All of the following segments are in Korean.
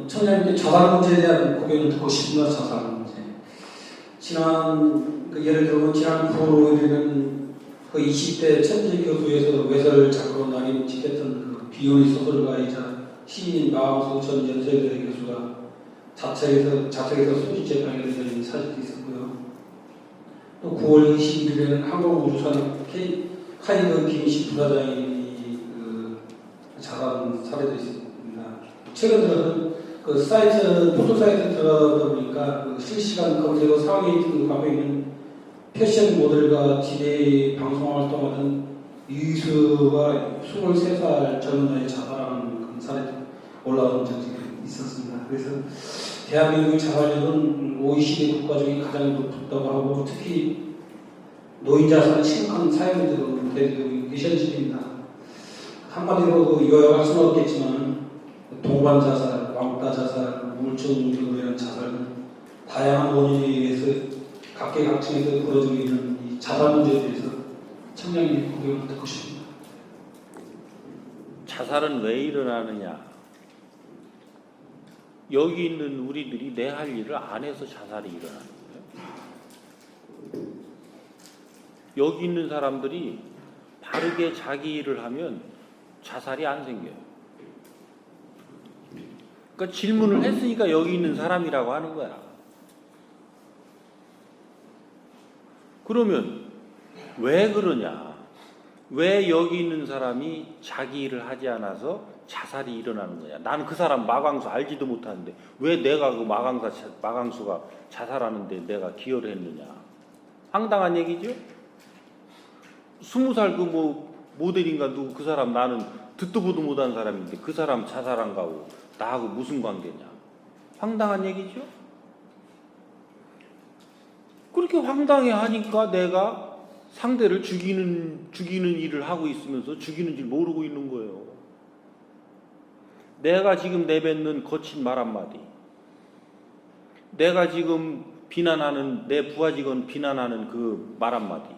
청년님께 자살 문제에 대한 고견을 듣고 싶습니다. 자살 문제. 예를 들면 지난 9월 5일에는 그 20대 천재 교수에서 외설 작가로 낙인 찍혔던 그 비혼의 소설가이자 시인 마왕수 전 연세대 교수가 자택에서 수지째 발견된 사실도 있었고요. 또 9월 21일에는 항공우주산 카이브 김씨 부사장이 자살 사례도 있습니다. 최근 들어서는 그 사이트, 포토 사이트 들어가다 보니까 그 실시간 검색어 상위에 등록하고 있는 패션 모델과 디데이 방송 활동하던 유희수가 23살 젊은 나이에 자살하는 그런 사례도 올라온 적이 있었습니다. 그래서 대한민국의 자살률은 OECD 국가 중에 가장 높다고 하고 특히 노인 자살은 심각한 사연이 되고 있는 게 현실입니다. 한마디로 요약할 수는 없겠지만 동반 자살, 왕따 자살, 우울증 등으로 인한 자살은 다양한 원인에 의해서 각계각층에서 벌어지고 있는 이 자살 문제에 대해서 청량리 고견을 듣고 싶습니다. 자살은 왜 일어나느냐? 여기 있는 우리들이 내 할 일을 안 해서 자살이 일어나는 거예요. 여기 있는 사람들이 바르게 자기 일을 하면 자살이 안 생겨요. 그러니까 질문을 했으니까 여기 있는 사람이라고 하는 거야. 그러면 왜 그러냐? 왜 여기 있는 사람이 자기 일을 하지 않아서 자살이 일어나는 거냐? 나는 그 사람 마광수 알지도 못하는데 왜 내가 그 마광수가 자살하는데 내가 기여를 했느냐? 황당한 얘기죠? 20살 그 모델인가 누구 그 사람 나는 듣도 보도 못한 사람인데 그 사람 자살한 거하고 나하고 무슨 관계냐? 황당한 얘기죠? 그렇게 황당해 하니까 내가 상대를 죽이는 일을 하고 있으면서 죽이는 줄 모르고 있는 거예요. 내가 지금 내뱉는 거친 말 한마디, 내가 지금 비난하는 내 부하 직원 비난하는 그 말 한마디,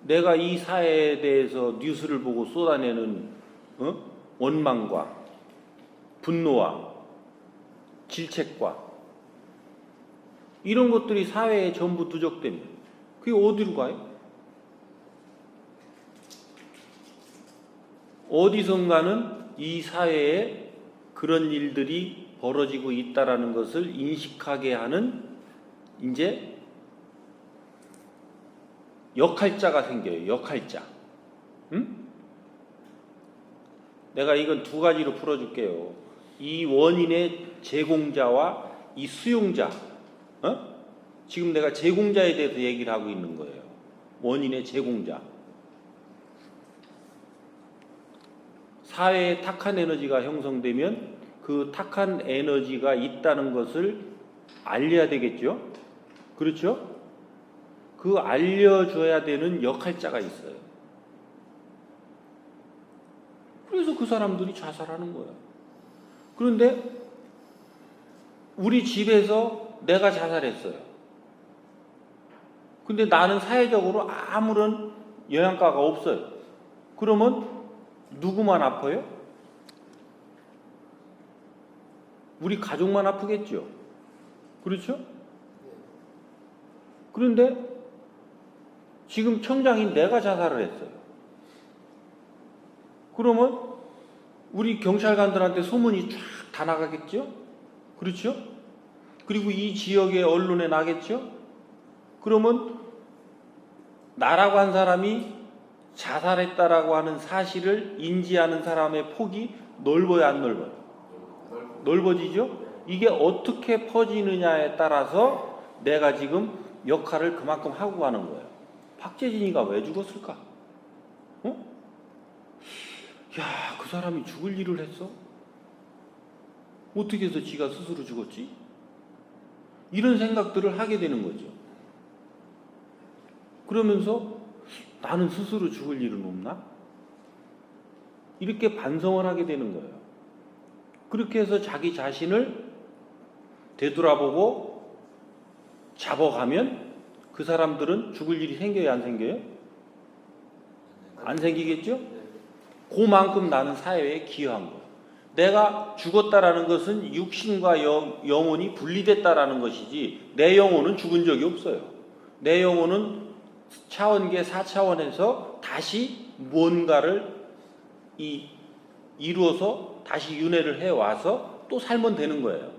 내가 이 사회에 대해서 뉴스를 보고 쏟아내는 원망과 분노와 질책과 이런 것들이 사회에 전부 누적되면 그게 어디로 가요? 어디선가는 이 사회에 그런 일들이 벌어지고 있다라는 것을 인식하게 하는 이제 역할자가 생겨요. 역할자. 응? 내가 이건 두 가지로 풀어줄게요. 이 원인의 제공자와 이 수용자. 지금 내가 제공자에 대해서 얘기를 하고 있는 거예요. 원인의 제공자. 사회에 탁한 에너지가 형성되면 그 탁한 에너지가 있다는 것을 알려야 되겠죠? 그렇죠? 그 알려줘야 되는 역할자가 있어요. 그래서 그 사람들이 자살하는 거예요. 그런데 우리 집에서 내가 자살했어요. 근데 나는 사회적으로 아무런 영향가가 없어요. 그러면 누구만 아파요? 우리 가족만 아프겠죠? 그렇죠? 그런데 지금 청장인 내가 자살을 했어요. 그러면 우리 경찰관들한테 소문이 쫙 다 나가겠죠? 그렇죠? 그리고 이 지역의 언론에 나겠죠? 그러면 나라고 한 사람이 자살했다라고 하는 사실을 인지하는 사람의 폭이 넓어요, 안 넓어요? 넓어지죠? 이게 어떻게 퍼지느냐에 따라서 내가 지금 역할을 그만큼 하고 가는 거예요. 박재진이가 왜 죽었을까? 야, 그 사람이 죽을 일을 했어? 어떻게 해서 지가 스스로 죽었지? 이런 생각들을 하게 되는 거죠. 그러면서 나는 스스로 죽을 일은 없나? 이렇게 반성을 하게 되는 거예요. 그렇게 해서 자기 자신을 되돌아보고 잡아가면 그 사람들은 죽을 일이 생겨요, 안 생겨요? 안 생기겠죠? 그만큼 나는 사회에 기여한 거예요. 내가 죽었다라는 것은 육신과 영혼이 분리됐다라는 것이지 내 영혼은 죽은 적이 없어요. 내 영혼은 차원계 4차원에서 다시 뭔가를 이루어서 다시 윤회를 해와서 또 살면 되는 거예요.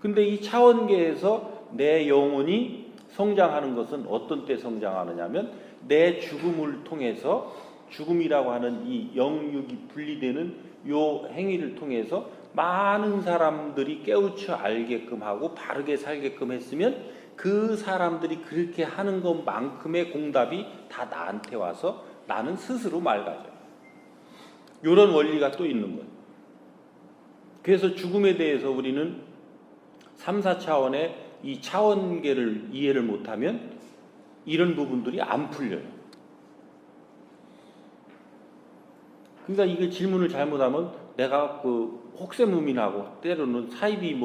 근데 이 차원계에서 내 영혼이 성장하는 것은 어떤 때 성장하느냐면 내 죽음을 통해서 죽음이라고 하는 이 영육이 분리되는 요 행위를 통해서 많은 사람들이 깨우쳐 알게끔 하고 바르게 살게끔 했으면 그 사람들이 그렇게 하는 것만큼의 공답이 다 나한테 와서 나는 스스로 맑아져요. 이런 원리가 또 있는 거예요. 그래서 죽음에 대해서 우리는 3, 4차원의 이 차원계를 이해를 못하면 이런 부분들이 안 풀려요. 그러니까 이게 질문을 잘못하면 내가 그 혹세무민하고 때로는 사이비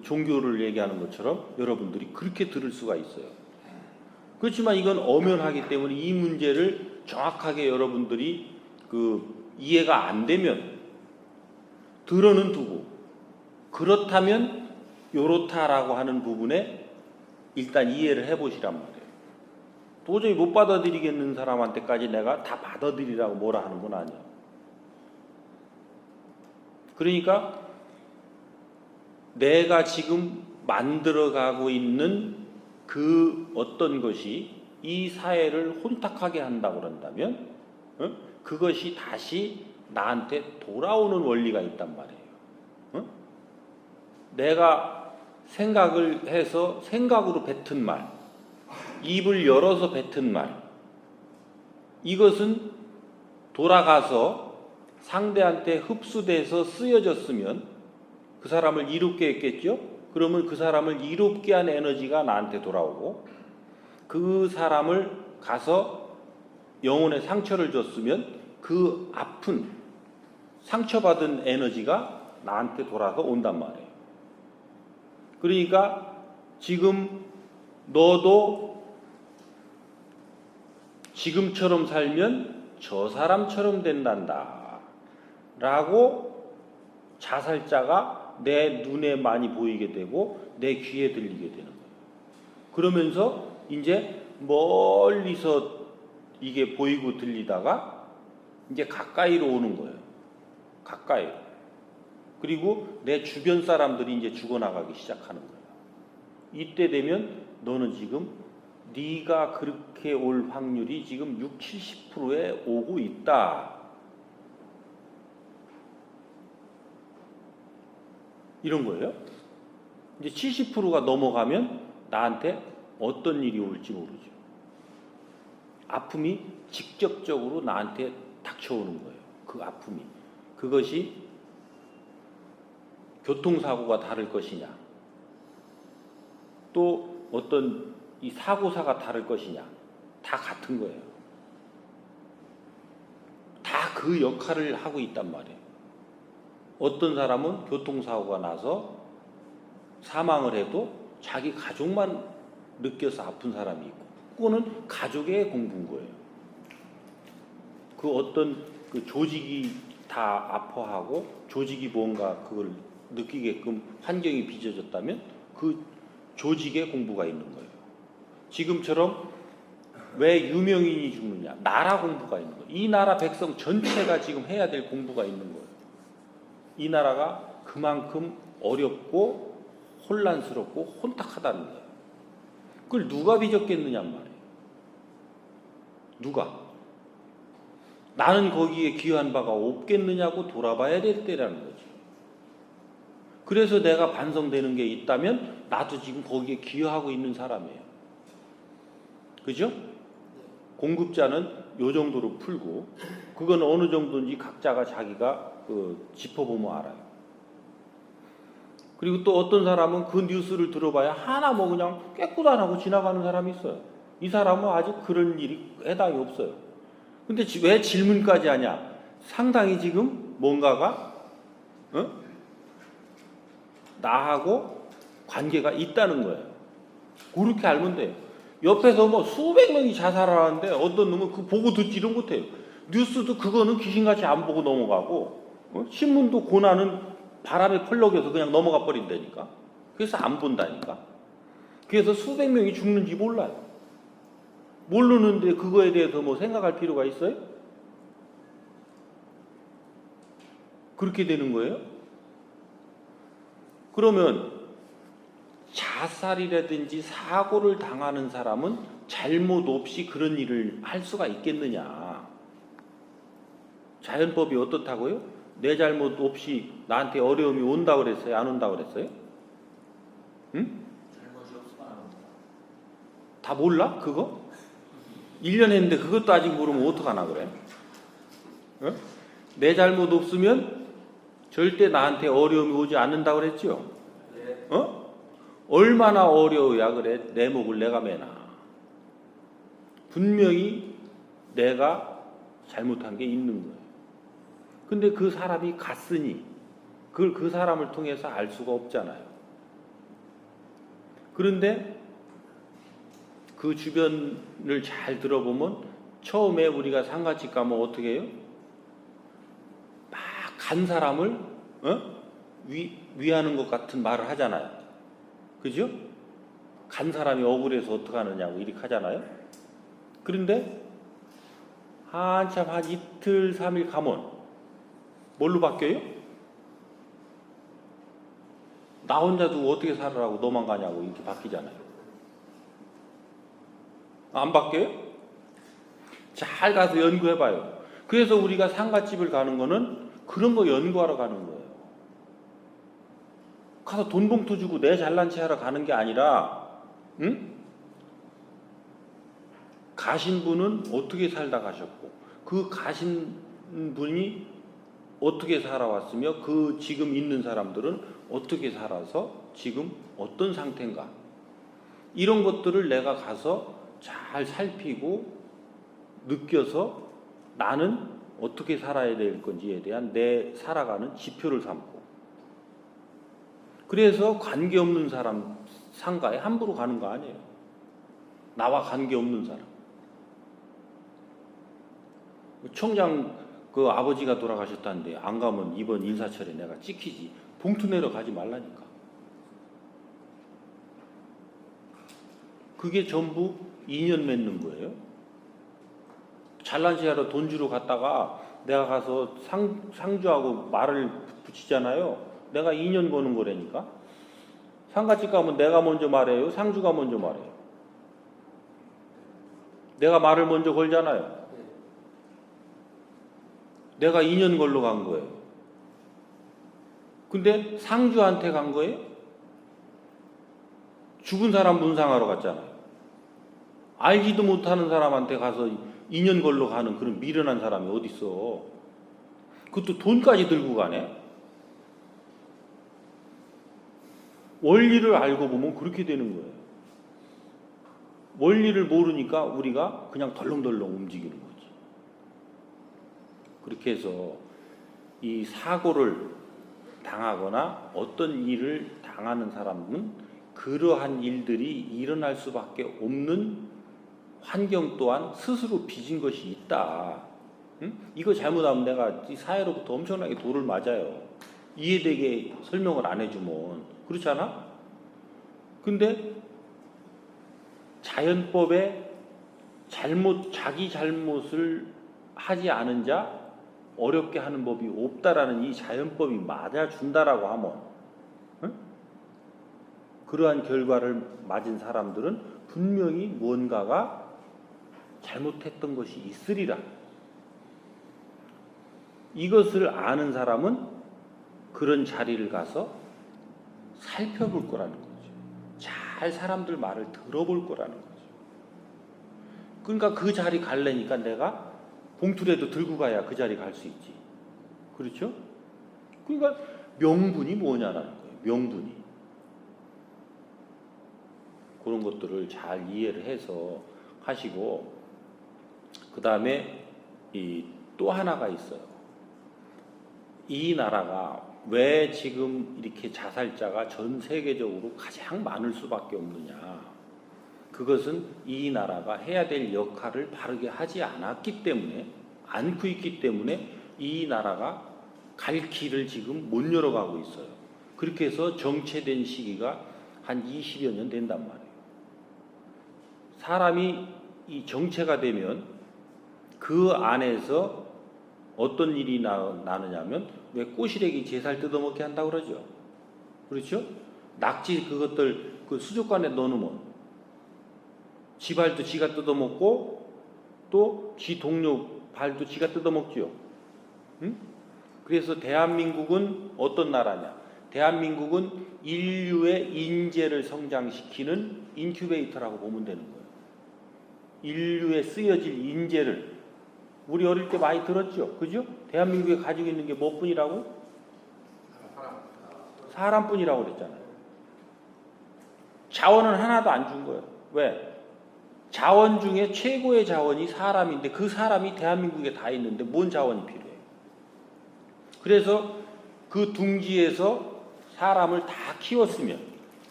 종교를 얘기하는 것처럼 여러분들이 그렇게 들을 수가 있어요. 그렇지만 이건 엄연하기 때문에 이 문제를 정확하게 여러분들이 이해가 안 되면 들어는 두고 그렇다면 요렇다라고 하는 부분에 일단 이해를 해보시란 말이에요. 도저히 못 받아들이겠는 사람한테까지 내가 다 받아들이라고 뭐라 하는 건 아니야. 그러니까 내가 지금 만들어가고 있는 그 어떤 것이 이 사회를 혼탁하게 한다고 그런다면 그것이 다시 나한테 돌아오는 원리가 있단 말이에요. 내가 생각을 해서 생각으로 뱉은 말, 입을 열어서 뱉은 말, 이것은 돌아가서 상대한테 흡수돼서 쓰여졌으면 그 사람을 이롭게 했겠죠? 그러면 그 사람을 이롭게 한 에너지가 나한테 돌아오고 그 사람을 가서 영혼에 상처를 줬으면 그 아픈 상처받은 에너지가 나한테 돌아서 온단 말이에요. 그러니까 지금 너도 지금처럼 살면 저 사람처럼 된단다 라고 자살자가 내 눈에 많이 보이게 되고 내 귀에 들리게 되는 거예요. 그러면서 이제 멀리서 이게 보이고 들리다가 이제 가까이로 오는 거예요. 가까이. 그리고 내 주변 사람들이 이제 죽어나가기 시작하는 거예요. 이때 되면 너는 지금 네가 그렇게 올 확률이 지금 60, 70%에 오고 있다. 이런 거예요. 이제 70%가 넘어가면 나한테 어떤 일이 올지 모르죠. 아픔이 직접적으로 나한테 닥쳐오는 거예요. 그 아픔이. 그것이 교통사고가 다를 것이냐, 또 어떤 이 사고사가 다를 것이냐, 다 같은 거예요. 다 그 역할을 하고 있단 말이에요. 어떤 사람은 교통사고가 나서 사망을 해도 자기 가족만 느껴서 아픈 사람이 있고, 그거는 가족의 공부인 거예요. 그 어떤 그 조직이 다 아파하고 조직이 뭔가 그걸 느끼게끔 환경이 빚어졌다면 그 조직의 공부가 있는 거예요. 지금처럼 왜 유명인이 죽느냐? 나라 공부가 있는 거예요. 이 나라 백성 전체가 지금 해야 될 공부가 있는 거예요. 이 나라가 그만큼 어렵고 혼란스럽고 혼탁하다는 거예요. 그걸 누가 빚었겠느냐 말이에요. 누가? 나는 거기에 기여한 바가 없겠느냐고 돌아봐야 될 때라는 거죠. 그래서 내가 반성되는 게 있다면 나도 지금 거기에 기여하고 있는 사람이에요. 그죠? 공급자는 요 정도로 풀고, 그건 어느 정도인지 각자가 자기가 짚어보면 알아요. 그리고 또 어떤 사람은 그 뉴스를 들어봐야 하나 그냥 깨끗 안 하고 지나가는 사람이 있어요. 이 사람은 아직 그런 일이 해당이 없어요. 근데 왜 질문까지 하냐? 상당히 지금 뭔가가 나하고 관계가 있다는 거예요. 그렇게 알면 돼요. 옆에서 수백 명이 자살하는데 어떤 놈은 그 보고 듣지를 못해요. 뉴스도 그거는 귀신같이 안 보고 넘어가고, 신문도 고난은 바람에 펄럭여서 그냥 넘어가 버린다니까. 그래서 안 본다니까. 그래서 수백 명이 죽는지 몰라요. 모르는데 그거에 대해서 뭐 생각할 필요가 있어요? 그렇게 되는 거예요? 그러면 자살이라든지 사고를 당하는 사람은 잘못 없이 그런 일을 할 수가 있겠느냐? 자연법이 어떻다고요? 내 잘못 없이 나한테 어려움이 온다 그랬어요? 안 온다 그랬어요? 응? 잘못이 없으면 안 합니다. 다 몰라? 그거? 1년 했는데 그것도 아직 모르면 어떡하나 그래? 어? 내 잘못 없으면 절대 나한테 어려움이 오지 않는다 그랬죠? 네. 얼마나 어려워야 그래? 내 목을 내가 매나. 분명히 내가 잘못한 게 있는 거예요. 근데 그 사람이 갔으니 그걸 그 사람을 통해서 알 수가 없잖아요. 그런데 그 주변을 잘 들어보면 처음에 우리가 상가집 가면 어떻게 해요? 막 간 사람을 위하는 것 같은 말을 하잖아요. 그죠? 간 사람이 억울해서 어떡하느냐고 이렇게 하잖아요. 그런데 한참 한 이틀 3일 가면 뭘로 바뀌어요? 나 혼자 두고 어떻게 살으라고 너만 가냐고 이렇게 바뀌잖아요. 안 바뀌어요? 잘 가서 연구해봐요. 그래서 우리가 상가집을 가는 거는 그런 거 연구하러 가는 거예요. 가서 돈 봉투 주고 내 잘난 체 하러 가는 게 아니라, 응? 가신 분은 어떻게 살다 가셨고, 그 가신 분이 어떻게 살아왔으며, 그 지금 있는 사람들은 어떻게 살아서 지금 어떤 상태인가. 이런 것들을 내가 가서 잘 살피고 느껴서 나는 어떻게 살아야 될 건지에 대한 내 살아가는 지표를 삼고, 그래서 관계없는 사람 상가에 함부로 가는 거 아니에요. 나와 관계없는 사람. 청장 그 아버지가 돌아가셨다는데 안 가면 이번 인사철에 내가 찍히지. 봉투 내러 가지 말라니까. 그게 전부 인연 맺는 거예요. 잘난 체하러 돈 주러 갔다가 내가 가서 상주하고 말을 붙이잖아요. 내가 인연 거는 거라니까. 상가집 가면 내가 먼저 말해요? 상주가 먼저 말해요? 내가 말을 먼저 걸잖아요. 내가 인연 걸로 간 거예요. 근데 상주한테 간 거예요? 죽은 사람 문상하러 갔잖아요. 알지도 못하는 사람한테 가서 인연 걸로 가는 그런 미련한 사람이 어딨어. 그것도 돈까지 들고 가네. 원리를 알고 보면 그렇게 되는 거예요. 원리를 모르니까 우리가 그냥 덜렁덜렁 움직이는 거지. 그렇게 해서 이 사고를 당하거나 어떤 일을 당하는 사람은 그러한 일들이 일어날 수밖에 없는 환경 또한 스스로 빚은 것이 있다. 응? 이거 잘못하면 내가 이 사회로부터 엄청나게 돌을 맞아요. 이해되게 설명을 안 해주면. 그렇지 않아? 근데 자연법에 자기 잘못을 하지 않은 자 어렵게 하는 법이 없다라는 이 자연법이 맞아준다라고 하면, 응? 그러한 결과를 맞은 사람들은 분명히 무언가가 잘못했던 것이 있으리라. 이것을 아는 사람은 그런 자리를 가서 살펴볼 거라는 거죠. 잘 사람들 말을 들어볼 거라는 거죠. 그러니까 그 자리 갈래니까 내가 봉투라도 들고 가야 그 자리 갈 수 있지. 그렇죠? 그러니까 명분이 뭐냐라는 거예요. 명분이. 그런 것들을 잘 이해를 해서 하시고, 그 다음에 또 하나가 있어요. 이 나라가 왜 지금 이렇게 자살자가 전 세계적으로 가장 많을 수밖에 없느냐. 그것은 이 나라가 해야 될 역할을 바르게 하지 않았기 때문에, 않고 있기 때문에 이 나라가 갈 길을 지금 못 열어가고 있어요. 그렇게 해서 정체된 시기가 한 20여 년 된단 말이에요. 사람이 이 정체가 되면 그 안에서 어떤 일이 나느냐면 왜 꼬시래기 제살 뜯어먹게 한다고 그러죠. 그렇죠? 낙지 그것들 그 수족관에 넣어놓으면 지발도 지가 뜯어먹고 또 지 동료 발도 지가 뜯어먹죠. 응? 그래서 대한민국은 어떤 나라냐? 대한민국은 인류의 인재를 성장시키는 인큐베이터라고 보면 되는 거예요. 인류에 쓰여질 인재를 우리 어릴 때 많이 들었죠. 그죠? 대한민국에 가지고 있는 게 뭐뿐이라고? 사람뿐이라고 그랬잖아요. 자원은 하나도 안 준 거예요. 왜? 자원 중에 최고의 자원이 사람인데 그 사람이 대한민국에 다 있는데 뭔 자원이 필요해요? 그래서 그 둥지에서 사람을 다 키웠으면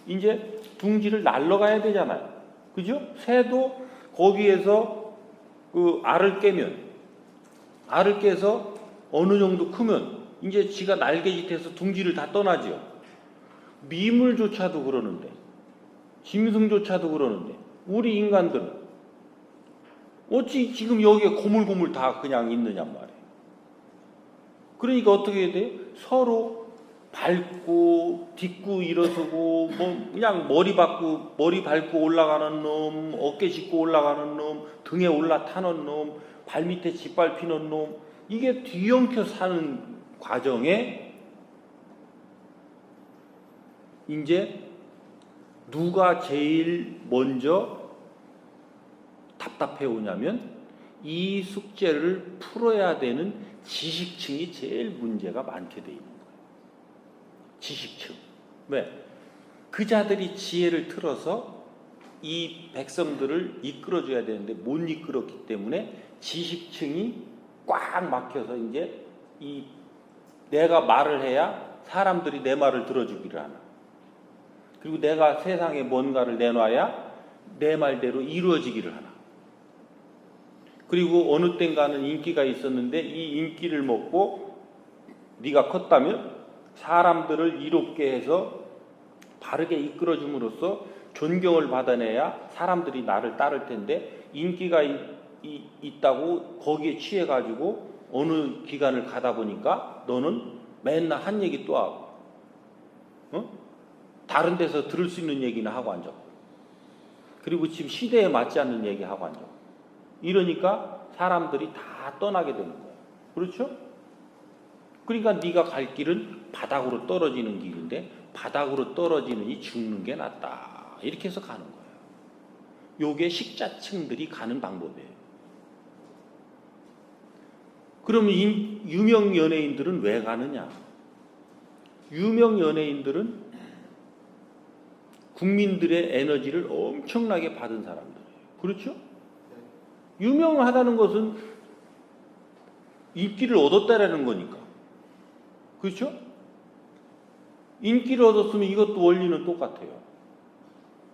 이제 둥지를 날러가야 되잖아요. 그죠? 새도 거기에서 그 알을 깨서 어느 정도 크면 이제 지가 날개짓해서 둥지를 다 떠나죠. 미물조차도 그러는데, 짐승조차도 그러는데, 우리 인간들은 어찌 지금 여기에 고물고물 다 그냥 있느냔 말이에요. 그러니까 어떻게 해야 돼요? 서로 밟고 딛고 일어서고 뭐 그냥 머리 밟고 올라가는 놈, 어깨 짚고 올라가는 놈, 등에 올라타는 놈, 발밑에 짓밟히는 놈, 이게 뒤엉켜 사는 과정에 이제 누가 제일 먼저 답답해 오냐면 이 숙제를 풀어야 되는 지식층이 제일 문제가 많게 돼 있는 거예요. 지식층. 왜? 그 자들이 지혜를 틀어서 이 백성들을 이끌어줘야 되는데 못 이끌었기 때문에 지식층이 꽉 막혀서 이제 이 내가 말을 해야 사람들이 내 말을 들어주기를 하나. 그리고 내가 세상에 뭔가를 내놔야 내 말대로 이루어지기를 하나. 그리고 어느 땐가는 인기가 있었는데 이 인기를 먹고 네가 컸다면 사람들을 이롭게 해서 바르게 이끌어줌으로써 존경을 받아내야 사람들이 나를 따를 텐데 인기가 있다고 거기에 취해가지고 어느 기간을 가다 보니까 너는 맨날 한 얘기 또 하고 다른 데서 들을 수 있는 얘기는 하고 앉아. 그리고 지금 시대에 맞지 않는 얘기 하고 앉아. 이러니까 사람들이 다 떠나게 되는 거예요. 그렇죠? 그러니까 네가 갈 길은 바닥으로 떨어지는 길인데 바닥으로 떨어지느니 죽는 게 낫다. 이렇게 해서 가는 거예요. 요게 식자층들이 가는 방법이에요. 그러면 유명 연예인들은 왜 가느냐? 유명 연예인들은 국민들의 에너지를 엄청나게 받은 사람들이에요. 그렇죠? 유명하다는 것은 인기를 얻었다라는 거니까. 그렇죠? 인기를 얻었으면 이것도 원리는 똑같아요.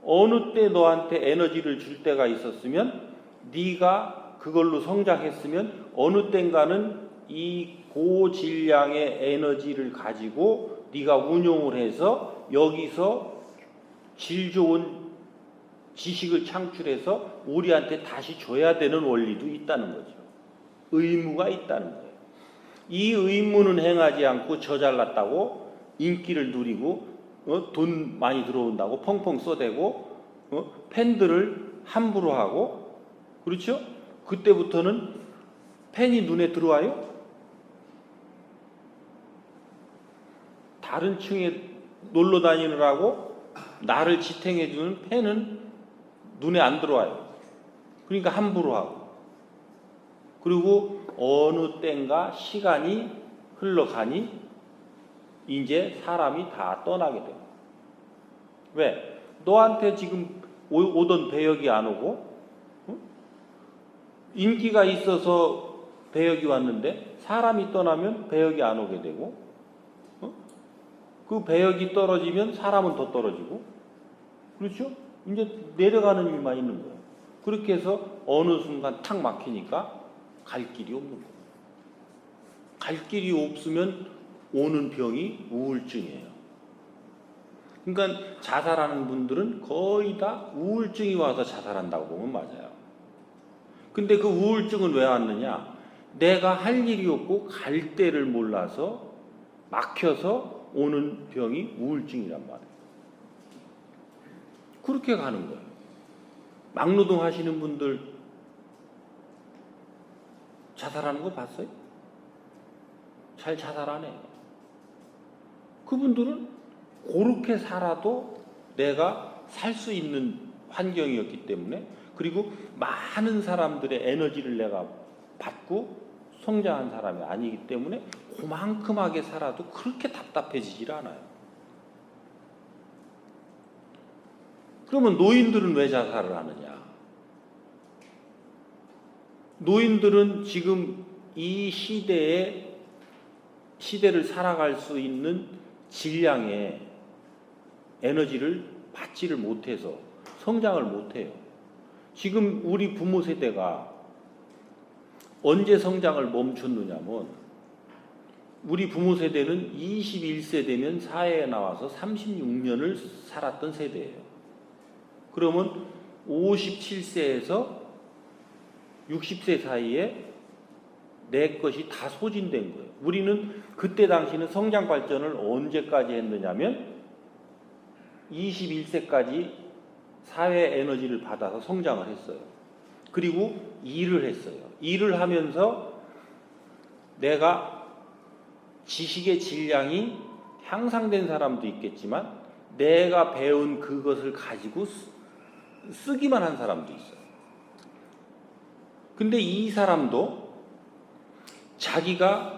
어느 때 너한테 에너지를 줄 때가 있었으면 네가 그걸로 성장했으면 어느 땐가는 이 고질량의 에너지를 가지고 네가 운용을 해서 여기서 질 좋은 지식을 창출해서 우리한테 다시 줘야 되는 원리도 있다는 거죠. 의무가 있다는 거예요. 이 의무는 행하지 않고 저 잘났다고 인기를 누리고 돈 많이 들어온다고 펑펑 쏘대고 팬들을 함부로 하고 그렇죠? 그때부터는 팬이 눈에 들어와요? 다른 층에 놀러 다니느라고 나를 지탱해주는 팬은 눈에 안 들어와요. 그러니까 함부로 하고. 그리고 어느 땐가 시간이 흘러가니 이제 사람이 다 떠나게 돼요. 왜? 너한테 지금 오던 배역이 안 오고 인기가 있어서 배역이 왔는데 사람이 떠나면 배역이 안 오게 되고 그 배역이 떨어지면 사람은 더 떨어지고 그렇죠? 이제 내려가는 일만 있는 거예요. 그렇게 해서 어느 순간 탁 막히니까 갈 길이 없는 거예요. 갈 길이 없으면 오는 병이 우울증이에요. 그러니까 자살하는 분들은 거의 다 우울증이 와서 자살한다고 보면 맞아요. 근데 그 우울증은 왜 왔느냐? 내가 할 일이 없고 갈 데를 몰라서 막혀서 오는 병이 우울증이란 말이에요. 그렇게 가는 거예요. 막노동 하시는 분들 자살하는 거 봤어요? 잘 자살 안 해요. 그분들은 그렇게 살아도 내가 살 수 있는 환경이었기 때문에, 그리고 많은 사람들의 에너지를 내가 받고 성장한 사람이 아니기 때문에 그만큼하게 살아도 그렇게 답답해지질 않아요. 그러면 노인들은 왜 자살을 하느냐? 노인들은 지금 이 시대를 살아갈 수 있는 질량의 에너지를 받지를 못해서 성장을 못해요. 지금 우리 부모 세대가 언제 성장을 멈췄느냐면, 우리 부모 세대는 21세대면 사회에 나와서 36년을 살았던 세대예요. 그러면 57세에서 60세 사이에 내 것이 다 소진된 거예요. 우리는 그때 당시는 성장 발전을 언제까지 했느냐면 21세까지 사회 에너지를 받아서 성장을 했어요. 그리고 일을 했어요. 일을 하면서 내가 지식의 질량이 향상된 사람도 있겠지만 내가 배운 그것을 가지고 쓰기만 한 사람도 있어요. 근데 이 사람도 자기가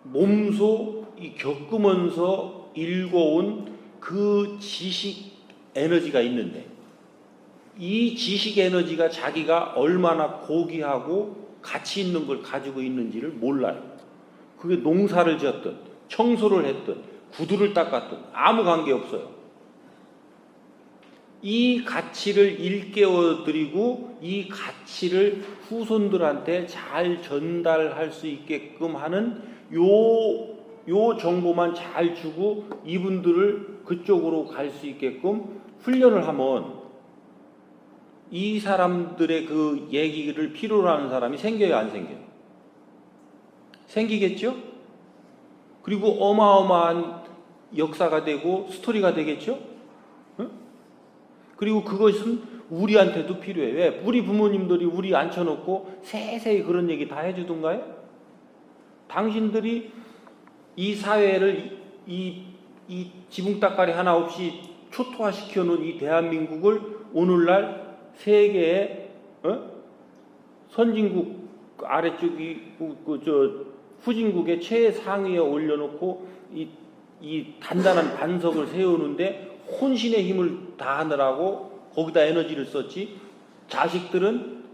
몸소 겪으면서 읽어온 그 지식 에너지가 있는데, 이 지식 에너지가 자기가 얼마나 고귀하고 가치 있는 걸 가지고 있는지를 몰라요. 그게 농사를 지었든 청소를 했든 구두를 닦았든 아무 관계없어요. 이 가치를 일깨워드리고 이 가치를 후손들한테 잘 전달할 수 있게끔 하는 요 정보만 잘 주고 이분들을 그쪽으로 갈 수 있게끔 훈련을 하면 이 사람들의 그 얘기를 필요로 하는 사람이 생겨요, 안 생겨요? 생기겠죠? 그리고 어마어마한 역사가 되고 스토리가 되겠죠? 응? 그리고 그것은 우리한테도 필요해요. 왜? 우리 부모님들이 우리 앉혀놓고 세세히 그런 얘기 다 해주던가요? 당신들이 이 사회를 이 지붕따까리 하나 없이 초토화시켜 놓은 이 대한민국을 오늘날 세계의 선진국 아래쪽이 후진국의 최상위에 올려놓고 이 단단한 반석을 세우는데 혼신의 힘을 다하느라고 거기다 에너지를 썼지, 자식들은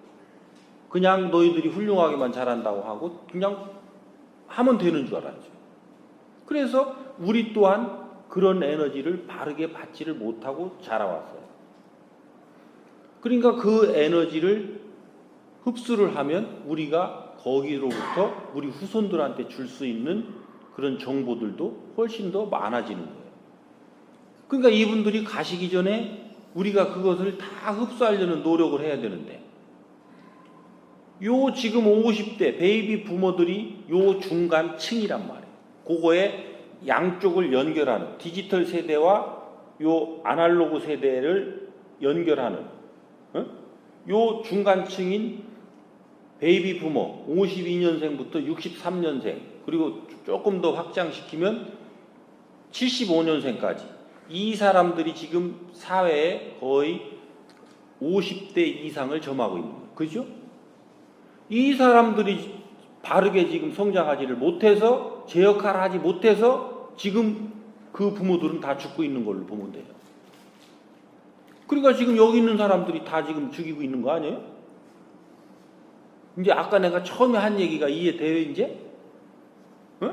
그냥 너희들이 훌륭하게만 잘한다고 하고 그냥 하면 되는 줄 알았죠. 그래서 우리 또한 그런 에너지를 바르게 받지를 못하고 자라왔어요. 그러니까 그 에너지를 흡수를 하면 우리가 거기로부터 우리 후손들한테 줄 수 있는 그런 정보들도 훨씬 더 많아지는 거예요. 그러니까 이분들이 가시기 전에 우리가 그것을 다 흡수하려는 노력을 해야 되는데, 요 지금 50대 베이비 부모들이 요 중간층이란 말이에요. 그거에 양쪽을 연결하는, 디지털 세대와 요 아날로그 세대를 연결하는 요 중간층인 베이비 부모 52년생부터 63년생, 그리고 조금 더 확장시키면 75년생까지 이 사람들이 지금 사회에 거의 50대 이상을 점하고 있는 거예요. 그죠? 이 사람들이 바르게 지금 성장하지를 못해서, 제 역할을 하지 못해서 지금 그 부모들은 다 죽고 있는 걸로 보면 돼요. 그러니까 지금 여기 있는 사람들이 다 지금 죽이고 있는 거 아니에요? 이제 아까 내가 처음에 한 얘기가 이해돼요, 이제? 어?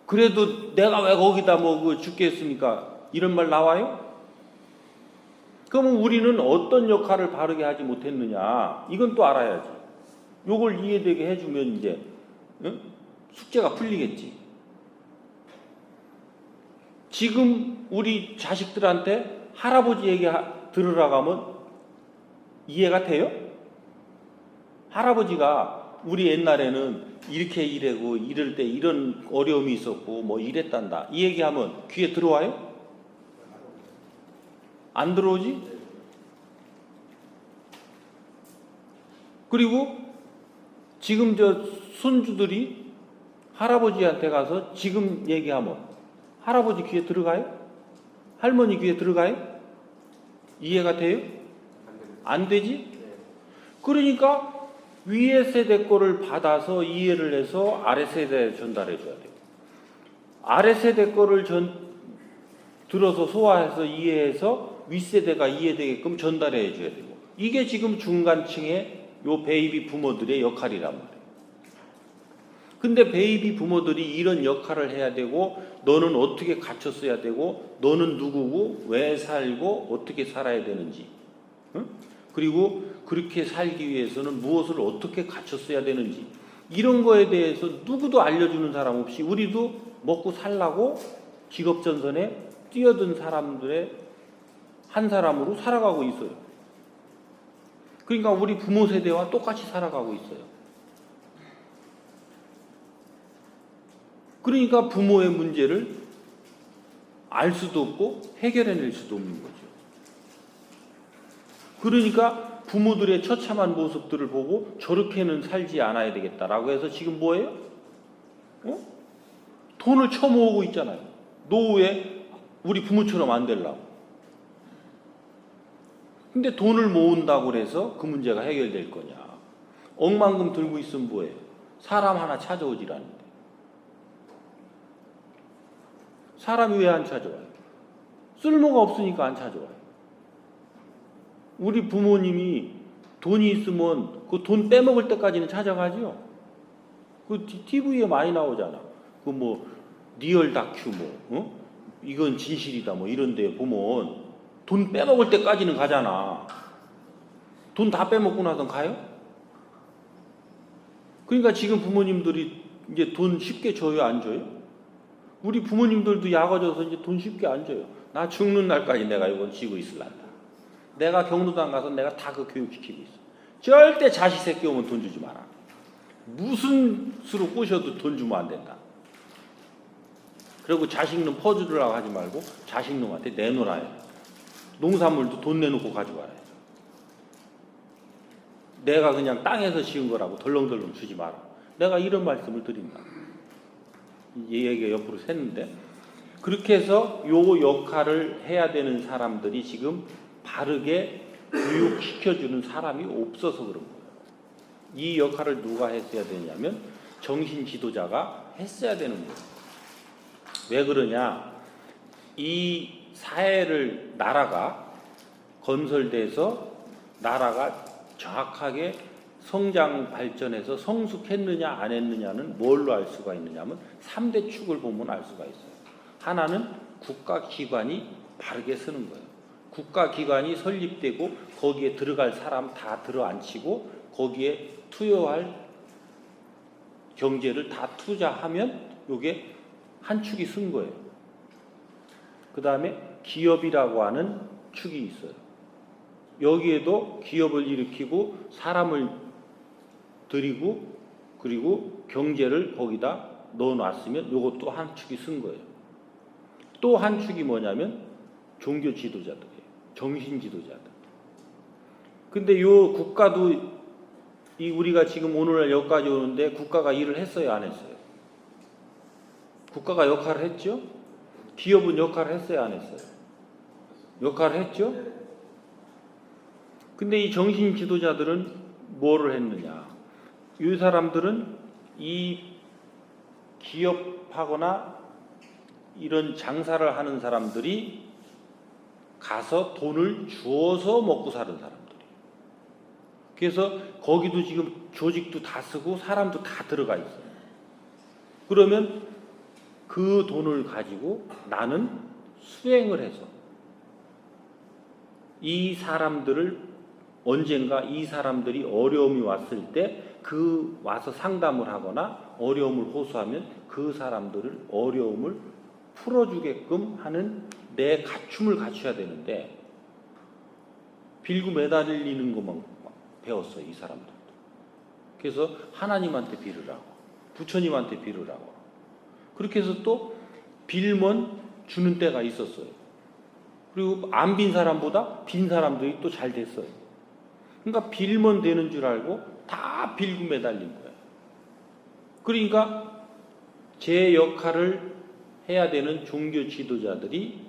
그래도 내가 왜 거기다 뭐 죽겠습니까? 이런 말 나와요? 그러면 우리는 어떤 역할을 바르게 하지 못했느냐? 이건 또 알아야지. 요걸 이해되게 해주면 이제 숙제가 풀리겠지. 지금 우리 자식들한테 할아버지 얘기 들으라고 하면 이해가 돼요? 할아버지가 우리 옛날에는 이렇게 이래고 이럴 때 이런 어려움이 있었고 뭐 이랬단다 이 얘기하면 귀에 들어와요? 안 들어오지? 그리고 지금 저 손주들이 할아버지한테 가서 지금 얘기하면 할아버지 귀에 들어가요? 할머니 귀에 들어가요? 이해가 돼요? 안 되지? 그러니까 위에 세대 거를 받아서 이해를 해서 아래 세대에 전달해 줘야 돼요. 아래 세대 거를 들어서 소화해서 이해해서 윗세대가 이해되게끔 전달해 줘야 되고 이게 지금 중간층의 요 베이비 부모들의 역할이란 말이에요. 근데 베이비 부모들이 이런 역할을 해야 되고 너는 어떻게 갖췄어야 되고 너는 누구고 왜 살고 어떻게 살아야 되는지 응? 그리고 그렇게 살기 위해서는 무엇을 어떻게 갖췄어야 되는지 이런 거에 대해서 누구도 알려주는 사람 없이 우리도 먹고 살라고 직업전선에 뛰어든 사람들의 한 사람으로 살아가고 있어요. 그러니까 우리 부모 세대와 똑같이 살아가고 있어요. 그러니까 부모의 문제를 알 수도 없고 해결해낼 수도 없는 거죠. 그러니까 부모들의 처참한 모습들을 보고 저렇게는 살지 않아야 되겠다라고 해서 지금 뭐예요? 돈을 쳐모으고 있잖아요. 노후에 우리 부모처럼 안 되려고. 근데 돈을 모은다고 해서 그 문제가 해결될 거냐? 억만금 들고 있으면 뭐예요? 사람 하나 찾아오질 않는데. 사람이 왜 안 찾아와요? 쓸모가 없으니까 안 찾아와요. 우리 부모님이 돈이 있으면 그 돈 빼먹을 때까지는 찾아가죠. 그 TV에 많이 나오잖아. 그 뭐 리얼 다큐 이건 진실이다 뭐 이런 데 보면 돈 빼먹을 때까지는 가잖아. 돈 다 빼먹고 나선 가요? 그러니까 지금 부모님들이 이제 돈 쉽게 줘요, 안 줘요? 우리 부모님들도 약아져서 이제 돈 쉽게 안 줘요. 나 죽는 날까지 내가 이건 쥐고 있을란다. 내가 경로당 가서 내가 다 그 교육시키고 있어. 절대 자식 새끼 오면 돈 주지 마라. 무슨 수로 꼬셔도 돈 주면 안 된다. 그리고 자식놈 퍼주려고 하지 말고 자식놈한테 내놓아야 돼. 농산물도 돈 내놓고 가져와야 돼. 내가 그냥 땅에서 지은 거라고 덜렁덜렁 주지 마라. 내가 이런 말씀을 드린다. 이 얘기가 옆으로 샜는데 그렇게 해서 요 역할을 해야 되는 사람들이 지금 바르게 교육시켜주는 사람이 없어서 그런 거예요. 이 역할을 누가 했어야 되냐면 정신 지도자가 했어야 되는 거예요. 왜 그러냐? 이 사회를 나라가 건설돼서 나라가 정확하게 성장 발전해서 성숙했느냐 안 했느냐는 뭘로 알 수가 있느냐면 3대 축을 보면 알 수가 있어요. 하나는 국가기관이 바르게 쓰는 거예요. 국가기관이 설립되고 거기에 들어갈 사람 다 들어앉히고 거기에 투여할 경제를 다 투자하면 이게 한 축이 쓴 거예요. 그 다음에 기업이라고 하는 축이 있어요. 여기에도 기업을 일으키고 사람을 들이고 그리고 경제를 거기다 넣어놨으면 이것도 한 축이 쓴 거예요. 또 한 축이 뭐냐면 종교 지도자들이에요. 정신 지도자들. 근데 요 국가도 이 우리가 지금 오늘날 여기까지 오는데 국가가 일을 했어요, 안 했어요? 국가가 역할을 했죠? 기업은 역할을 했어요, 안 했어요? 역할을 했죠? 근데 이 정신 지도자들은 뭐를 했느냐? 이 사람들은 이 기업하거나 이런 장사를 하는 사람들이 가서 돈을 주어서 먹고 사는 사람들이에요. 그래서 거기도 지금 조직도 다 쓰고 사람도 다 들어가 있어요. 그러면 그 돈을 가지고 나는 수행을 해서 이 사람들을 언젠가 이 사람들이 어려움이 왔을 때 그 와서 상담을 하거나 어려움을 호소하면 그 사람들을 어려움을 풀어주게끔 하는 내 갖춤을 갖춰야 되는데 빌고 매달리는 것만 배웠어요, 이 사람들도. 그래서 하나님한테 빌으라고, 부처님한테 빌으라고. 그렇게 해서 또 빌면 주는 때가 있었어요. 그리고 안 빈 사람보다 빈 사람들이 또 잘 됐어요. 그러니까 빌면 되는 줄 알고 다 빌고 매달린 거예요. 그러니까 제 역할을 해야 되는 종교 지도자들이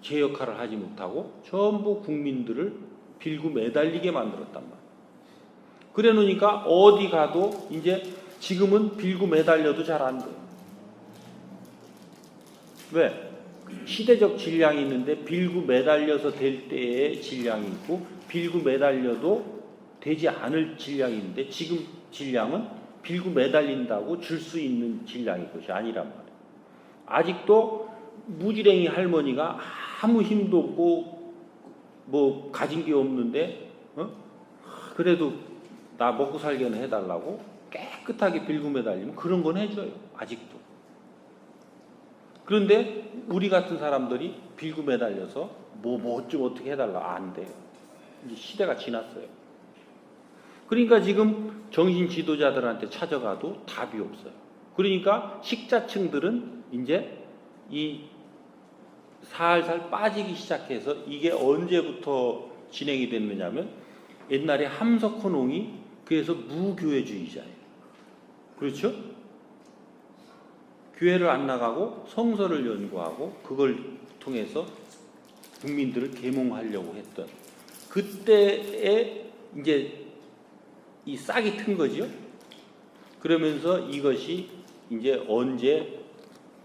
제 역할을 하지 못하고 전부 국민들을 빌고 매달리게 만들었단 말이에요. 그래 놓으니까 어디 가도 이제 지금은 빌고 매달려도 잘 안 돼요. 왜? 시대적 질량이 있는데 빌고 매달려서 될 때의 질량이 있고 빌고 매달려도 되지 않을 질량이 있는데 지금 질량은 빌고 매달린다고 줄 수 있는 질량의 것이 아니란 말이에요. 아직도 무지랭이 할머니가 아무 힘도 없고 뭐 가진 게 없는데 그래도 나 먹고 살게는 해달라고 깨끗하게 빌고 매달리면 그런 건 해줘요. 아직도. 그런데 우리 같은 사람들이 빌고 매달려서 뭐 좀 어떻게 해달라 안 돼요. 이제 시대가 지났어요. 그러니까 지금 정신 지도자들한테 찾아가도 답이 없어요. 그러니까 식자층들은 이제 이 살살 빠지기 시작해서 이게 언제부터 진행이 됐느냐면 옛날에 함석헌홍이 그래서 무교회주의자예요. 그렇죠? 교회를 안 나가고 성서를 연구하고 그걸 통해서 국민들을 계몽하려고 했던 그때에 이제 이 싹이 튼 거죠. 그러면서 이것이 이제 언제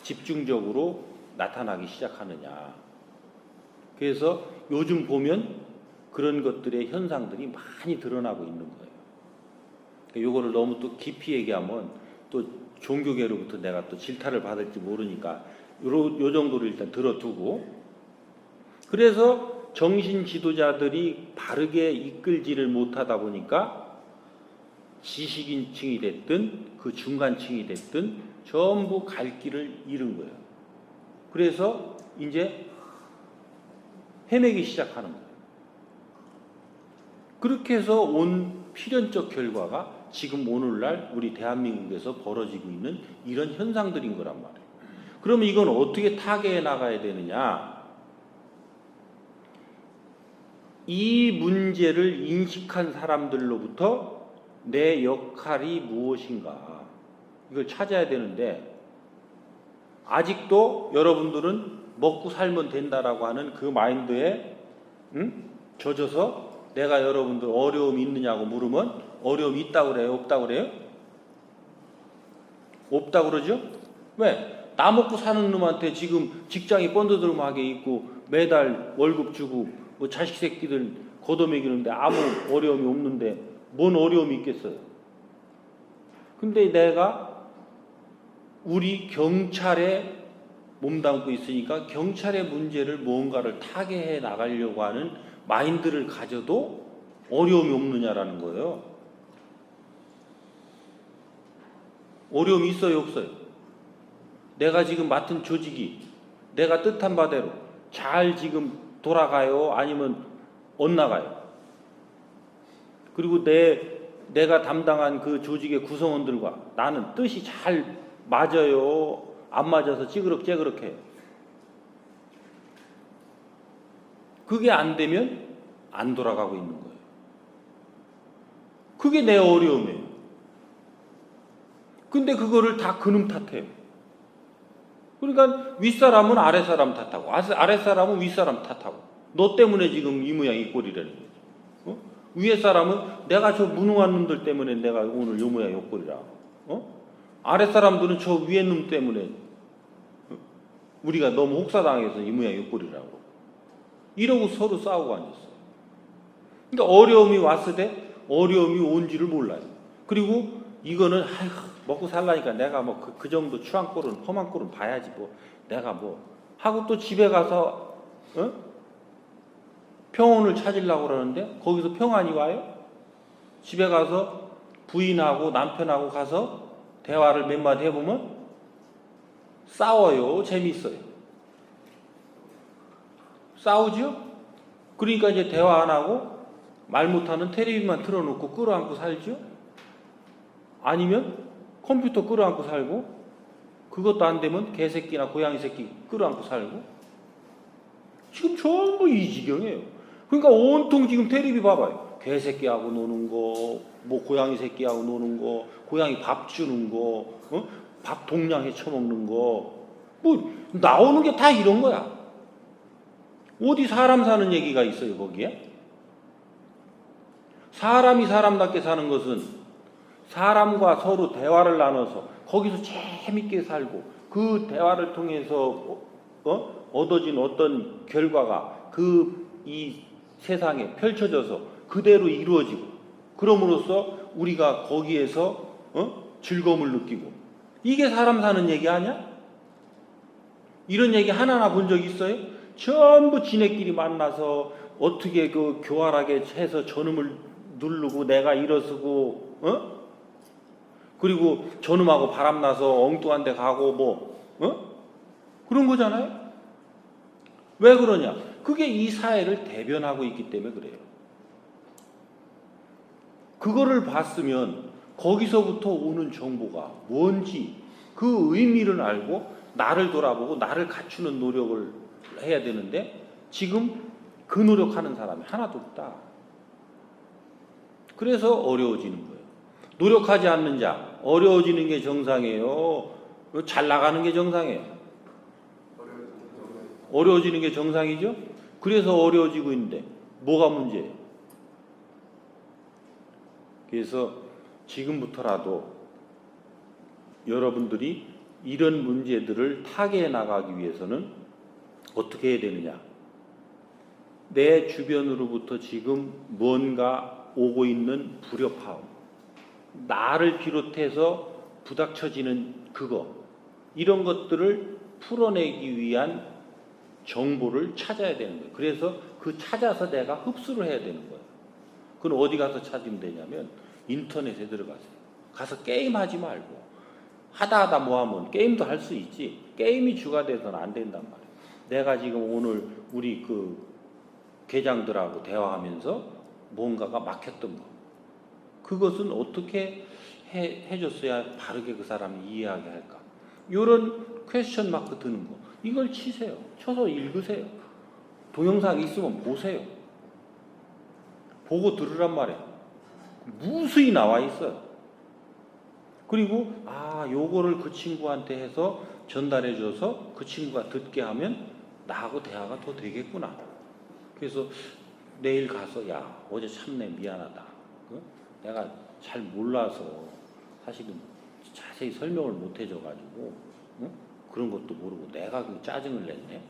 집중적으로 나타나기 시작하느냐. 그래서 요즘 보면 그런 것들의 현상들이 많이 드러나고 있는 거예요. 요거를 너무 또 깊이 얘기하면 또 종교계로부터 내가 또 질타를 받을지 모르니까 요 정도를 일단 들어두고, 그래서 정신 지도자들이 바르게 이끌지를 못하다 보니까 지식인층이 됐든 그 중간층이 됐든 전부 갈 길을 잃은 거예요. 그래서 이제 헤매기 시작하는 거예요. 그렇게 해서 온 필연적 결과가 지금 오늘날 우리 대한민국에서 벌어지고 있는 이런 현상들인 거란 말이에요. 그러면 이건 어떻게 타개해 나가야 되느냐? 이 문제를 인식한 사람들로부터 내 역할이 무엇인가 이걸 찾아야 되는데, 아직도 여러분들은 먹고 살면 된다라고 하는 그 마인드에 젖어서 내가 여러분들 어려움이 있느냐고 물으면 어려움이 있다고 그래요? 없다고 그래요? 없다고 그러죠? 왜? 나 먹고 사는 놈한테 지금 직장이 번드드름하게 있고 매달 월급 주고 뭐 자식 새끼들 걷어먹이는데 아무 어려움이 없는데 뭔 어려움이 있겠어요? 근데 내가 우리 경찰에 몸담고 있으니까 경찰의 문제를 뭔가를 타개해 나가려고 하는 마인드를 가져도 어려움이 없느냐라는 거예요. 어려움이 있어요, 없어요? 내가 지금 맡은 조직이 내가 뜻한 바대로 잘 지금 돌아가요? 아니면 엇나가요? 그리고 내가 담당한 그 조직의 구성원들과 나는 뜻이 잘 맞아요? 안 맞아서 찌그럭째그럭해요? 그게 안 되면 안 돌아가고 있는 거예요. 그게 내 어려움이에요. 근데 그거를 다 그놈 탓해요. 그러니까 윗사람은 아랫사람 탓하고 아랫사람은 윗사람 탓하고 너 때문에 지금 이 모양 이 꼴이라는 거죠. 위에 사람은 내가 저 무능한 놈들 때문에 내가 오늘 요 모양 요 꼴이라. 아랫사람들은 저 위에 놈 때문에 우리가 너무 혹사당해서 이 모양 요 꼴이라고. 이러고 서로 싸우고 앉았어요. 그러니까 어려움이 왔을 때 어려움이 온지를 몰라요. 그리고 이거는 먹고 살라니까 내가 뭐 그 정도 추한 꼴은 험한 꼴은 봐야지 뭐 내가 뭐 하고 또 집에 가서 평온을 찾으려고 그러는데 거기서 평안이 와요? 집에 가서 부인하고 남편하고 가서 대화를 몇 마디 해보면 싸워요? 재밌어요? 싸우죠? 그러니까 이제 대화 안 하고 말 못하는 텔레비만 틀어놓고 끌어안고 살죠? 아니면 컴퓨터 끌어안고 살고 그것도 안 되면 개새끼나 고양이 새끼 끌어안고 살고 지금 전부 이 지경이에요. 그러니까 온통 지금 텔레비 봐봐요. 개새끼하고 노는 거, 뭐 고양이 새끼하고 노는 거, 고양이 밥 주는 거, 밥 동량에 처먹는 거, 뭐 나오는 게 다 이런 거야. 어디 사람 사는 얘기가 있어요 거기에? 사람이 사람답게 사는 것은 사람과 서로 대화를 나눠서 거기서 재밌게 살고 그 대화를 통해서 얻어진 어떤 결과가 이 세상에 펼쳐져서 그대로 이루어지고 그럼으로써 우리가 거기에서 즐거움을 느끼고 이게 사람 사는 얘기 아니야? 이런 얘기 하나나 본 적 있어요? 전부 지네끼리 만나서 어떻게 그 교활하게 해서 저놈을 누르고 내가 일어서고 그리고 저놈하고 바람나서 엉뚱한 데 가고 그런 거잖아요. 왜 그러냐? 그게 이 사회를 대변하고 있기 때문에 그래요. 그거를 봤으면 거기서부터 오는 정보가 뭔지 그 의미를 알고 나를 돌아보고 나를 갖추는 노력을 해야 되는데 지금 그 노력하는 사람이 하나도 없다. 그래서 어려워지는 거예요. 노력하지 않는 자 어려워지는 게 정상이에요. 잘 나가는 게 정상이에요. 어려워지는 게 정상이죠. 그래서 어려워지고 있는데 뭐가 문제예요? 그래서 지금부터라도 여러분들이 이런 문제들을 타개해 나가기 위해서는 어떻게 해야 되느냐? 내 주변으로부터 지금 뭔가 오고 있는 불협화음, 나를 비롯해서 부닥쳐지는 이런 것들을 풀어내기 위한 정보를 찾아야 되는 거예요. 그래서 그 찾아서 내가 흡수를 해야 되는 거예요. 그건 어디 가서 찾으면 되냐면 인터넷에 들어가세요. 가서 게임하지 말고 하다 뭐 하면 게임도 할 수 있지. 게임이 주가 돼서는 안 된단 말이에요. 내가 지금 오늘 우리 그 계장들하고 대화하면서 뭔가가 막혔던 거. 그것은 어떻게 해줬어야 바르게 그 사람이 이해하게 할까? 이런 퀘스천 마크 드는 거. 이걸 치세요. 쳐서 읽으세요. 동영상 있으면 보세요. 보고 들으란 말이에요. 무수히 나와 있어요. 그리고 요거를 그 친구한테 해서 전달해 줘서 그 친구가 듣게 하면 나하고 대화가 더 되겠구나. 그래서 내일 가서 어제 참내 미안하다. 내가 잘 몰라서 사실은 자세히 설명을 못 해줘가지고 그런 것도 모르고 내가 그 짜증을 냈네.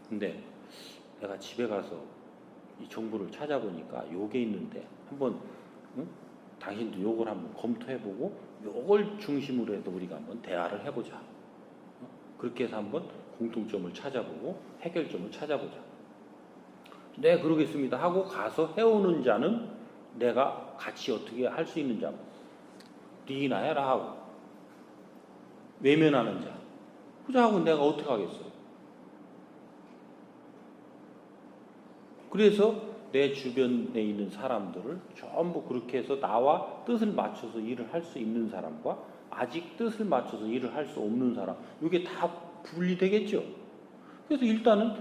근데 내가 집에 가서 이 정보를 찾아보니까 요게 있는데 한번 당신도 요걸 한번 검토해보고 요걸 중심으로 해서 우리가 한번 대화를 해보자. 그렇게 해서 한번 공통점을 찾아보고 해결점을 찾아보자. 네, 그러겠습니다 하고 가서 해오는 자는 내가 같이 어떻게 할 수 있는 자, 니나 해라 하고 외면하는 자, 그자하고 내가 어떻게 하겠어요? 그래서 내 주변에 있는 사람들을 전부 그렇게 해서 나와 뜻을 맞춰서 일을 할 수 있는 사람과 아직 뜻을 맞춰서 일을 할 수 없는 사람, 이게 다 분리되겠죠. 그래서 일단은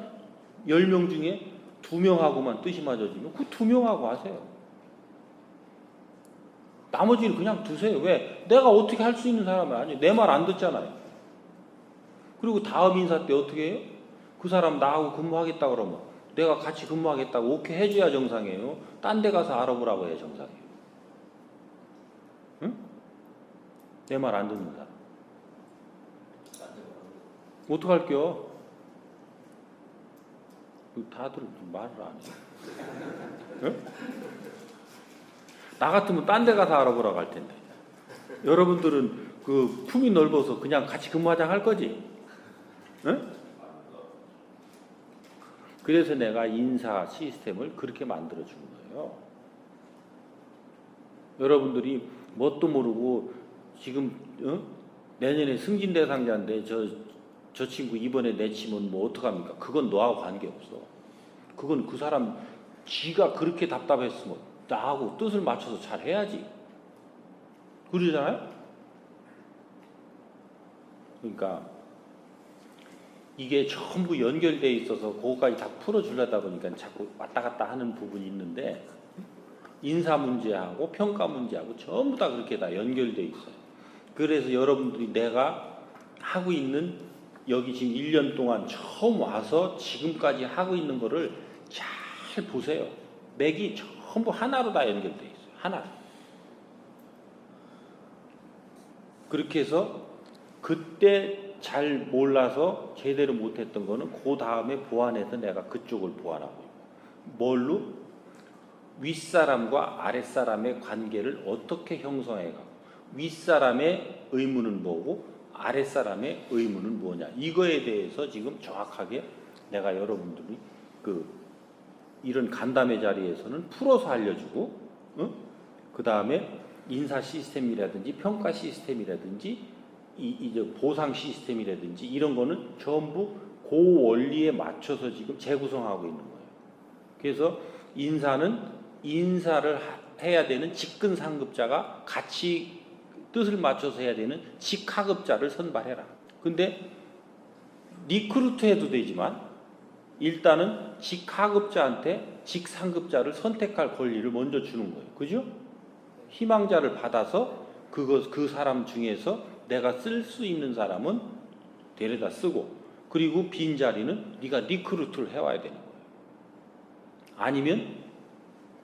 10명 중에 2명하고만 뜻이 맞아지면 그 2명하고 하세요. 나머지는 그냥 두세요. 왜? 내가 어떻게 할 수 있는 사람은 아니에요. 내 말 안 듣잖아요. 그리고 다음 인사 때 어떻게 해요? 그 사람 나하고 근무하겠다 그러면 내가 같이 근무하겠다고 오케이 해줘야 정상이에요. 딴 데 가서 알아보라고 해야 정상이에요. 응? 내 말 안 듣는 사람. 어떡할게요? 다들 말을 안 해요. 응? 나 같으면 딴 데 가서 알아보라고 할 텐데. 여러분들은 그 품이 넓어서 그냥 같이 근무하자 할 거지? 응? 그래서 내가 인사 시스템을 그렇게 만들어 준 거예요. 여러분들이 뭣도 모르고 지금 내년에 승진 대상자인데 저 친구 이번에 내치면 뭐 어떡합니까? 그건 너하고 관계없어. 그건 그 사람 지가 그렇게 답답했으면 나하고 뜻을 맞춰서 잘 해야지. 그러잖아요? 그러니까 이게 전부 연결되어 있어서 그거까지 다 풀어주려다 보니까 자꾸 왔다 갔다 하는 부분이 있는데 인사 문제하고 평가 문제하고 전부 다 그렇게 다 연결되어 있어요. 그래서 여러분들이 내가 하고 있는 여기 지금 1년 동안 처음 와서 지금까지 하고 있는 거를 잘 보세요. 맥이 전부 하나로 다 연결되어 있어요. 하나. 그렇게 해서 그때 잘 몰라서 제대로 못했던 거는 그 다음에 보완해서 내가 그쪽을 보완하고 있고 뭘로? 윗사람과 아랫사람의 관계를 어떻게 형성해가고 윗사람의 의무는 뭐고 아랫사람의 의무는 뭐냐 이거에 대해서 지금 정확하게 내가 여러분들이 이런 간담회 자리에서는 풀어서 알려주고 그 다음에 인사 시스템이라든지 평가 시스템이라든지 이제 보상 시스템이라든지 이런 거는 전부 그 원리에 맞춰서 지금 재구성하고 있는 거예요. 그래서 인사는 인사를 해야 되는 직근 상급자가 같이 뜻을 맞춰서 해야 되는 직하급자를 선발해라. 근데 리크루트 해도 되지만 일단은 직하급자한테 직상급자를 선택할 권리를 먼저 주는 거예요. 그죠? 희망자를 받아서 그 사람 중에서 내가 쓸 수 있는 사람은 데려다 쓰고 그리고 빈 자리는 네가 리크루트를 해와야 되는 거예요. 아니면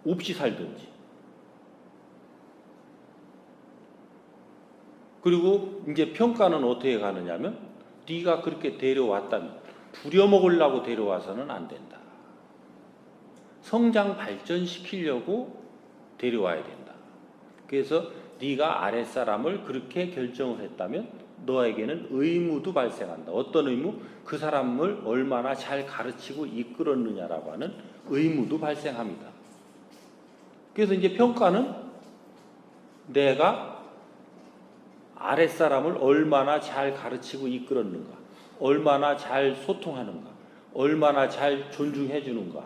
없이 살든지. 그리고 이제 평가는 어떻게 가느냐면 네가 그렇게 데려왔다면 부려먹으려고 데려와서는 안 된다. 성장 발전시키려고 데려와야 된다. 그래서 네가 아랫사람을 그렇게 결정을 했다면 너에게는 의무도 발생한다. 어떤 의무? 그 사람을 얼마나 잘 가르치고 이끌었느냐라고 하는 의무도 발생합니다. 그래서 이제 평가는 내가 아랫사람을 얼마나 잘 가르치고 이끌었는가, 얼마나 잘 소통하는가, 얼마나 잘 존중해 주는가,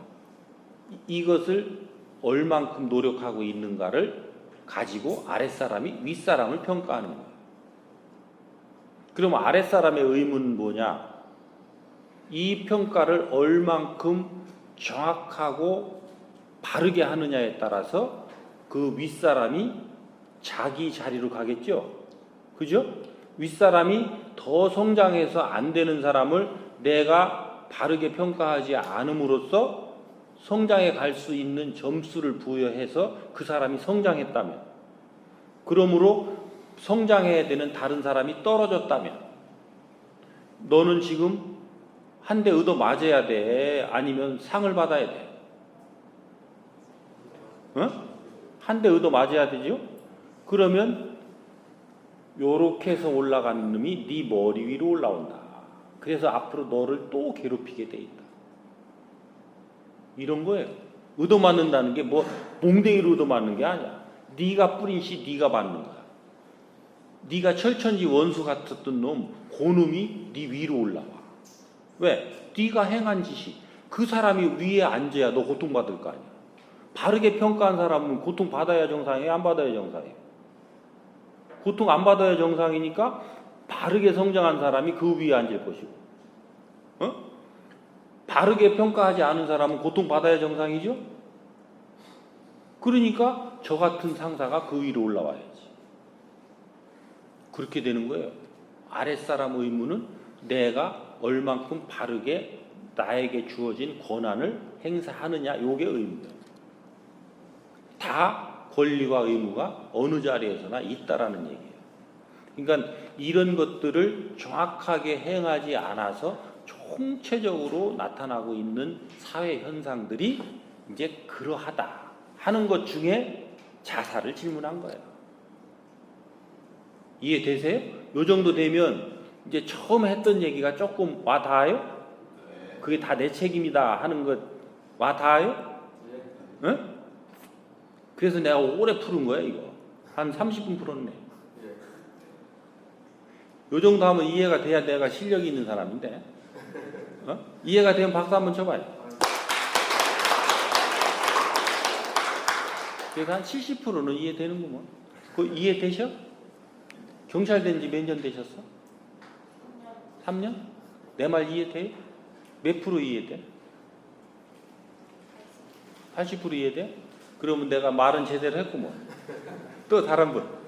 이것을 얼만큼 노력하고 있는가를 가지고 아랫사람이 윗사람을 평가하는 거예요. 그럼 아랫사람의 의무는 뭐냐? 이 평가를 얼만큼 정확하고 바르게 하느냐에 따라서 그 윗사람이 자기 자리로 가겠죠. 그죠? 윗사람이 더 성장해서 안 되는 사람을 내가 바르게 평가하지 않음으로써 성장해 갈 수 있는 점수를 부여해서 그 사람이 성장했다면, 그러므로 성장해야 되는 다른 사람이 떨어졌다면 너는 지금 한 대 얻어 맞아야 돼? 아니면 상을 받아야 돼? 한 대 얻어 맞아야 되죠? 그러면 요렇게 해서 올라가는 놈이 네 머리 위로 올라온다. 그래서 앞으로 너를 또 괴롭히게 돼 있다. 이런 거예요. 얻어맞는다는 게 뭐 몽댕이로 얻어맞는 게 아니야. 네가 뿌린 씨 네가 받는 거야. 네가 철천지 원수 같았던 놈, 그 놈이 네 위로 올라와. 왜? 네가 행한 짓이 그 사람이 위에 앉아야 너 고통받을 거 아니야. 바르게 평가한 사람은 고통받아야 정상이에요? 안 받아야 정상이에요? 고통 안 받아야 정상이니까 바르게 성장한 사람이 그 위에 앉을 것이고, 바르게 평가하지 않은 사람은 고통받아야 정상이죠? 그러니까 저 같은 상사가 그 위로 올라와야지. 그렇게 되는 거예요. 아랫사람 의무는 내가 얼만큼 바르게 나에게 주어진 권한을 행사하느냐, 요게 의무예요. 다 권리와 의무가 어느 자리에서나 있다라는 얘기예요. 그러니까 이런 것들을 정확하게 행하지 않아서 총체적으로 나타나고 있는 사회 현상들이 이제 그러하다 하는 것 중에 자사를 질문한 거예요. 이해되세요? 요 정도 되면 이제 처음 했던 얘기가 조금 와 닿아요? 그게 다 내 책임이다 하는 것 와 닿아요? 응? 그래서 내가 오래 푸른 거야, 이거. 한 30분 풀었네. 요 정도 하면 이해가 돼야 내가 실력이 있는 사람인데. 어? 이해가 되면 박수 한번 쳐봐요. 그래서 한 70%는 이해되는구먼. 그 이해되셔? 경찰 된 지 몇 년 되셨어? 3년? 내 말 이해돼? 몇 프로 이해돼? 80% 이해돼? 그러면 내가 말은 제대로 했구먼. 또 다른 분.